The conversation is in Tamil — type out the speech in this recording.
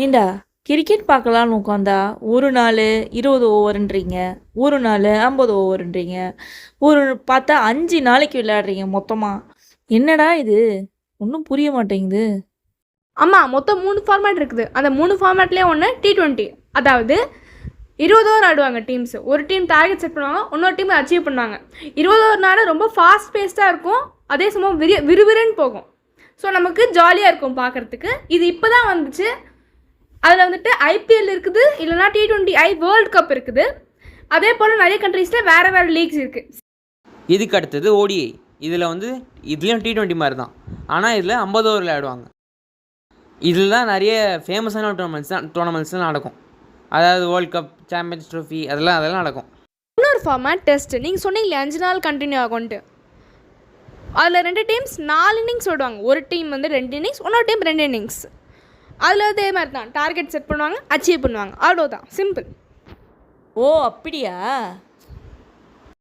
ஏண்டா கிரிக்கெட் பார்க்கலான்னு உட்காந்தா ஒரு நாள் 20 ஓவருன்றீங்க, ஒரு நாள் 50 ஓவருன்றீங்க, ஒரு பார்த்தா 5 நாளைக்கு விளையாடுறீங்க மொத்தமாக. என்னடா இது ஒன்றும் புரிய மாட்டேங்குது. ஆமாம், மொத்தம் 3 ஃபார்மேட் இருக்குது. அந்த 3 ஃபார்மேட்லேயே ஒன்று T20. அதாவது 20 ஓவர் ஆடுவாங்க டீம்ஸ். ஒரு டீம் டார்கெட் செட் பண்ணுவாங்க, இன்னொரு டீம் அச்சீவ் பண்ணுவாங்க. 20 ஓவர்னால ரொம்ப ஃபாஸ்ட் பேஸ்டாக இருக்கும், அதே சமயம் விறுவிறுன்னு போகும். ஸோ நமக்கு ஜாலியாக இருக்கும் பார்க்குறதுக்கு. இது இப்போ தான் வந்துச்சு. அதில் வந்துட்டு ஐபிஎல் இருக்குது, இல்லைனா T20I வேர்ல்டு கப் இருக்குது. அதே போல் நிறைய கண்ட்ரீஸில் வேறு வேறு லீக்ஸ் இருக்குது. இதுக்கு அடுத்தது ஓடிஐ. இதில் இதுலேயும் T20 மாதிரி தான், ஆனால் இதில் 50 ஓவர் விளையாடுவாங்க. இதில் தான் நிறைய ஃபேமஸான டோர்னமெண்ட்ஸ்லாம் நடக்கும். அதாவது வேர்ல்டு கப், சாம்பியன்ஸ் ட்ரோஃபி அதெல்லாம் நடக்கும். இன்னொரு ஃபார்மேட் டெஸ்ட். நீங்கள் சொன்னீங்களே 5 நாள் கண்டினியூ ஆகும்ன்ட்டு. அதில் 2 டீம்ஸ் 4 இன்னிங்ஸ் விடுவாங்க. ஒரு டீம் 2 இன்னிங்ஸ், இன்னொரு டீம் 2 இன்னிங்ஸ். அதில் அதே மாதிரி தான் டார்கெட் செட் பண்ணுவாங்க, அச்சீவ் பண்ணுவாங்க, அவ்வளோதான், சிம்பிள். ஓ அப்படியா?